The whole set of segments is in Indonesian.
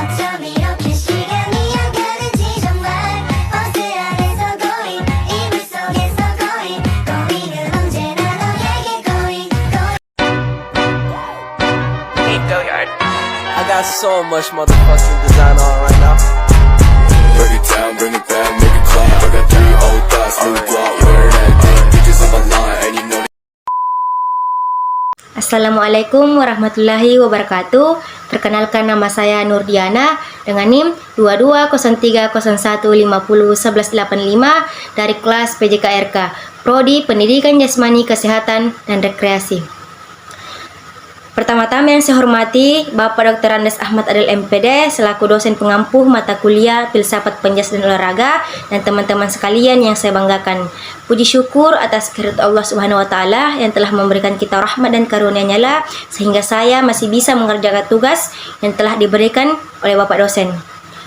어쩜 이렇게 시간이 안 가는지 정말 버스 안에서 고인 이불 속에서 고인 고인은 언제나 너에게 고인 Hey, Billiard. I got so much motherfucking design on right now. Break it down, bring it back, make it clap. I got 3 old thoughts, new guap, wear that thing. Bitches on my line, and you know. Assalamualaikum warahmatullahi wabarakatuh. Perkenalkan, nama saya Nurdiana dengan NIM 220301501185 dari kelas PJKRK, Prodi Pendidikan Jasmani Kesehatan dan Rekreasi. Pertama-tama yang saya hormati Bapak Dr. Andes Ahmad Adel MPD selaku dosen pengampuh mata kuliah Filsafat Penjas dan Olahraga, dan teman-teman sekalian yang saya banggakan. Puji syukur atas kehadirat Allah Subhanahu wa taala yang telah memberikan kita rahmat dan karunia-Nya lah sehingga saya masih bisa mengerjakan tugas yang telah diberikan oleh Bapak dosen.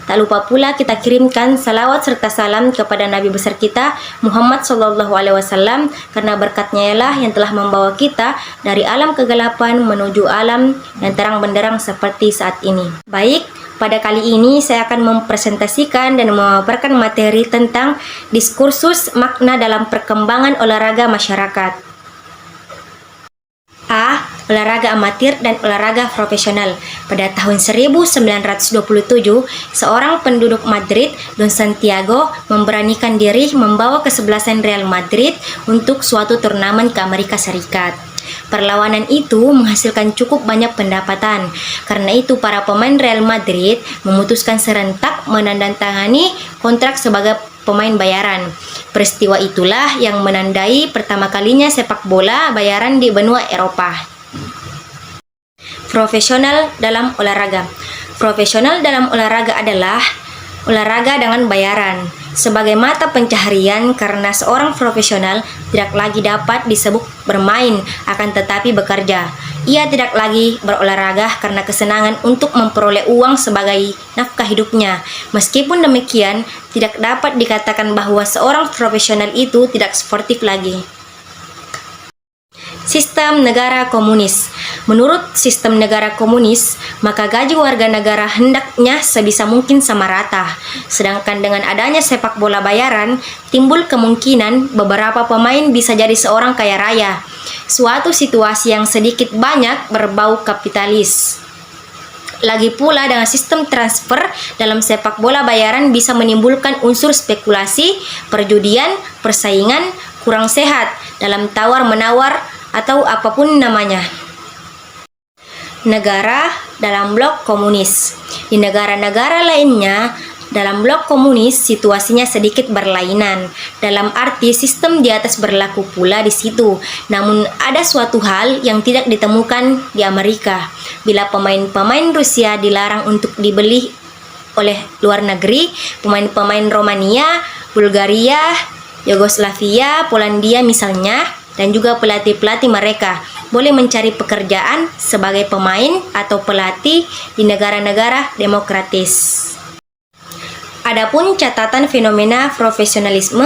Tak lupa pula kita kirimkan salawat serta salam kepada Nabi besar kita Muhammad SAW, karena berkatnya ialah yang telah membawa kita dari alam kegelapan menuju alam yang terang benderang seperti saat ini. Baik, pada kali ini saya akan mempresentasikan dan memaparkan materi tentang diskursus makna dalam perkembangan olahraga masyarakat. A. Olahraga amatir dan olahraga profesional. Pada tahun 1927, seorang penduduk Madrid, Don Santiago, memberanikan diri membawa kesebelasan Real Madrid untuk suatu turnamen ke Amerika Serikat. Perlawanan itu menghasilkan cukup banyak pendapatan. Karena itu para pemain Real Madrid memutuskan serentak menandatangani kontrak sebagai pemain bayaran. Peristiwa itulah yang menandai pertama kalinya sepak bola bayaran di benua Eropa. Profesional dalam olahraga. Profesional dalam olahraga adalah olahraga dengan bayaran sebagai mata pencaharian, karena seorang profesional tidak lagi dapat disebut bermain, akan tetapi bekerja. Ia tidak lagi berolahraga karena kesenangan untuk memperoleh uang sebagai nafkah hidupnya. Meskipun demikian, tidak dapat dikatakan bahwa seorang profesional itu tidak sportif lagi. Sistem negara komunis. Menurut sistem negara komunis, maka gaji warga negara hendaknya sebisa mungkin sama rata. Sedangkan dengan adanya sepak bola bayaran, timbul kemungkinan beberapa pemain bisa jadi seorang kaya raya. Suatu situasi yang sedikit banyak berbau kapitalis. Lagi pula dengan sistem transfer dalam sepak bola bayaran bisa menimbulkan unsur spekulasi, perjudian, persaingan kurang sehat dalam tawar-menawar atau apapun namanya. Negara dalam blok komunis. Di negara-negara lainnya dalam blok komunis situasinya sedikit berlainan. Dalam arti sistem di atas berlaku pula di situ. Namun ada suatu hal yang tidak ditemukan di Amerika. Bila pemain-pemain Rusia dilarang untuk dibeli oleh luar negeri, pemain-pemain Romania, Bulgaria, Yugoslavia, Polandia misalnya, dan juga pelatih-pelatih mereka boleh mencari pekerjaan sebagai pemain atau pelatih di negara-negara demokratis. Adapun catatan fenomena profesionalisme,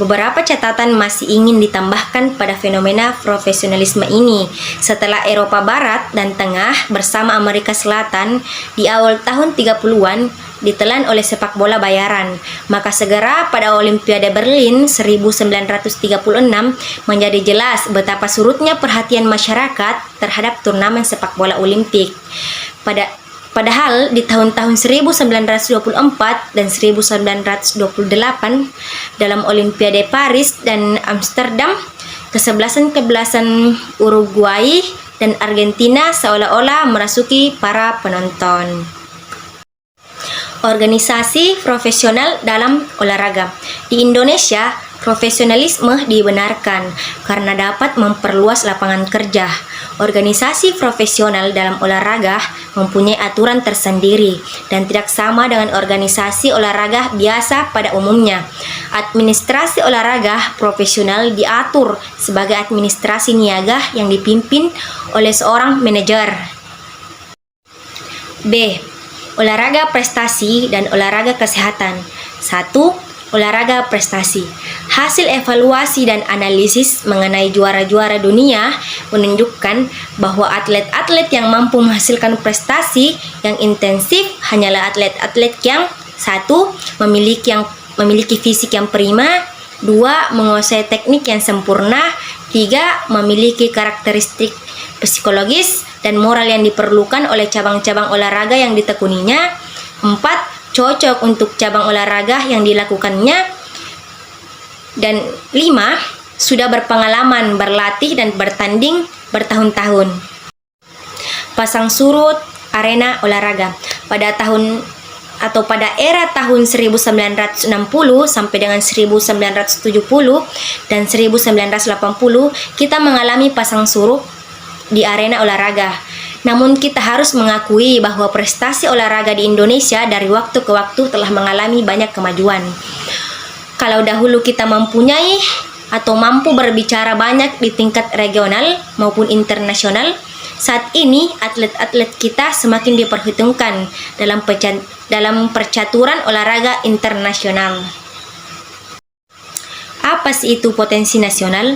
beberapa catatan masih ingin ditambahkan pada fenomena profesionalisme ini. Setelah Eropa Barat dan Tengah bersama Amerika Selatan di awal tahun 30-an ditelan oleh sepak bola bayaran, maka segera pada Olimpiade Berlin 1936 menjadi jelas betapa surutnya perhatian masyarakat terhadap turnamen sepak bola Olimpik. Padahal di tahun-tahun 1924 dan 1928 dalam Olimpiade Paris dan Amsterdam, kesebelasan Uruguay dan Argentina seolah-olah merasuki para penonton. Organisasi profesional dalam olahraga. Di Indonesia, profesionalisme dibenarkan karena dapat memperluas lapangan kerja. Organisasi profesional dalam olahraga mempunyai aturan tersendiri dan tidak sama dengan organisasi olahraga biasa pada umumnya. Administrasi olahraga profesional diatur sebagai administrasi niaga yang dipimpin oleh seorang manajer. B. Olahraga prestasi dan olahraga kesehatan. 1. Olahraga prestasi. Hasil evaluasi dan analisis mengenai juara-juara dunia menunjukkan bahwa atlet-atlet yang mampu menghasilkan prestasi yang intensif hanyalah atlet-atlet yang satu, memiliki fisik yang prima, dua, menguasai teknik yang sempurna, tiga, memiliki karakteristik psikologis dan moral yang diperlukan oleh cabang-cabang olahraga yang ditekuninya, empat, cocok untuk cabang olahraga yang dilakukannya, dan 5. Sudah berpengalaman berlatih dan bertanding bertahun-tahun. Pasang surut arena olahraga. Pada era tahun 1960 sampai dengan 1970 dan 1980 kita mengalami pasang surut di arena olahraga. Namun kita harus mengakui bahwa prestasi olahraga di Indonesia dari waktu ke waktu telah mengalami banyak kemajuan. Kalau dahulu kita mampu berbicara banyak di tingkat regional maupun internasional, saat ini atlet-atlet kita semakin diperhitungkan dalam percaturan olahraga internasional. Apa sih itu potensi nasional?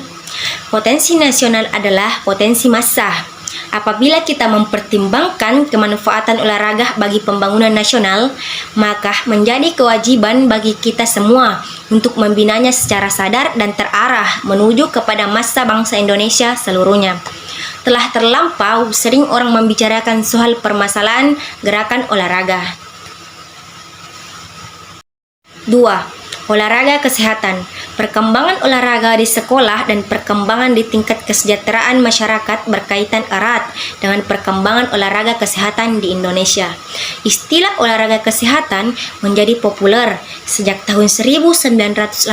Potensi nasional adalah potensi massa. Apabila kita mempertimbangkan kemanfaatan olahraga bagi pembangunan nasional, maka menjadi kewajiban bagi kita semua untuk membinanya secara sadar dan terarah menuju kepada massa bangsa Indonesia seluruhnya. Telah terlampau sering orang membicarakan soal permasalahan gerakan olahraga. 2. Olahraga kesehatan. Perkembangan olahraga di sekolah dan perkembangan di tingkat kesejahteraan masyarakat berkaitan erat dengan perkembangan olahraga kesehatan di Indonesia. Istilah olahraga kesehatan menjadi populer sejak tahun 1980.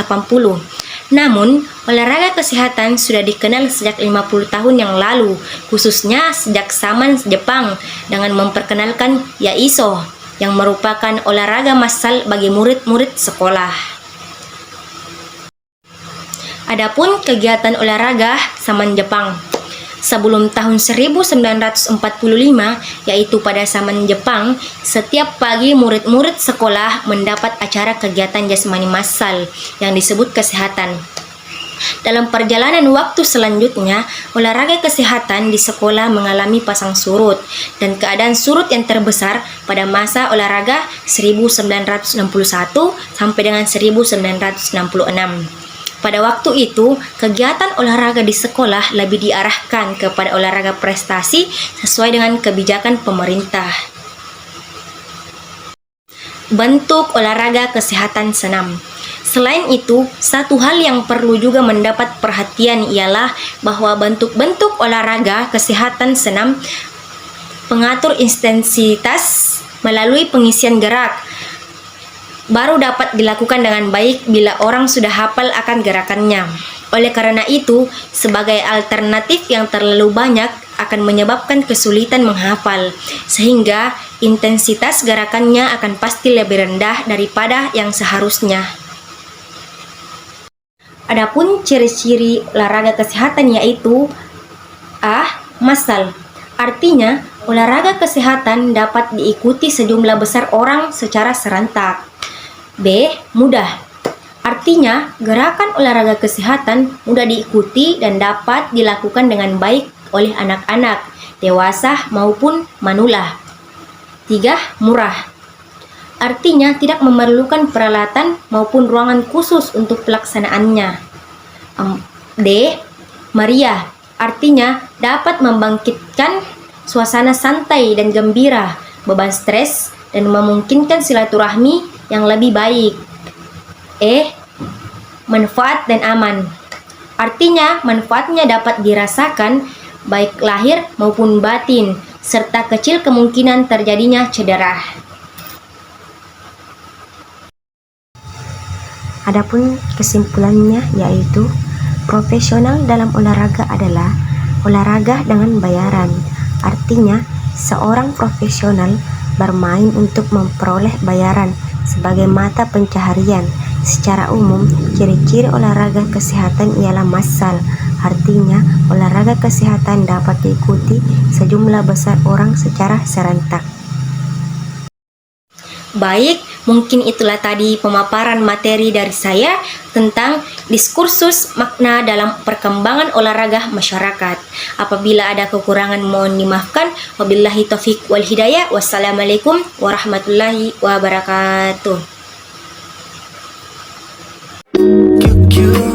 Namun, olahraga kesehatan sudah dikenal sejak 50 tahun yang lalu, khususnya sejak zaman Jepang dengan memperkenalkan Yaiso yang merupakan olahraga massal bagi murid-murid sekolah. Adapun kegiatan olahraga zaman Jepang sebelum tahun 1945, yaitu pada zaman Jepang, setiap pagi murid-murid sekolah mendapat acara kegiatan jasmani massal yang disebut kesehatan. Dalam perjalanan waktu selanjutnya, olahraga kesehatan di sekolah mengalami pasang surut dan keadaan surut yang terbesar pada masa olahraga 1961 sampai dengan 1966. Pada waktu itu, kegiatan olahraga di sekolah lebih diarahkan kepada olahraga prestasi sesuai dengan kebijakan pemerintah. Bentuk olahraga kesehatan senam. Selain itu, satu hal yang perlu juga mendapat perhatian ialah bahwa bentuk-bentuk olahraga kesehatan senam pengatur intensitas melalui pengisian gerak baru dapat dilakukan dengan baik bila orang sudah hafal akan gerakannya. Oleh karena itu, sebagai alternatif yang terlalu banyak akan menyebabkan kesulitan menghafal, sehingga intensitas gerakannya akan pasti lebih rendah daripada yang seharusnya. Adapun ciri-ciri olahraga kesehatan yaitu A. Massal. Artinya, olahraga kesehatan dapat diikuti sejumlah besar orang secara serentak. B. Mudah. Artinya, gerakan olahraga kesehatan mudah diikuti dan dapat dilakukan dengan baik oleh anak-anak, dewasa maupun manula. 3. Murah. Artinya, tidak memerlukan peralatan maupun ruangan khusus untuk pelaksanaannya. D. Meriah. Artinya, dapat membangkitkan suasana santai dan gembira, beban stres, dan memungkinkan silaturahmi yang lebih baik. E. Manfaat dan aman. Artinya, manfaatnya dapat dirasakan baik lahir maupun batin, serta kecil kemungkinan terjadinya cedera. Adapun kesimpulannya yaitu profesional dalam olahraga adalah olahraga dengan bayaran. Artinya, seorang profesional bermain untuk memperoleh bayaran sebagai mata pencaharian. Secara umum, ciri-ciri olahraga kesehatan ialah massal. Artinya, olahraga kesehatan dapat diikuti sejumlah besar orang secara serentak. Baik, Mungkin itulah tadi pemaparan materi dari saya tentang diskursus makna dalam perkembangan olahraga masyarakat. Apabila ada kekurangan mohon dimaafkan. Wabillahi taufik wal hidayah. Wassalamualaikum warahmatullahi wabarakatuh. You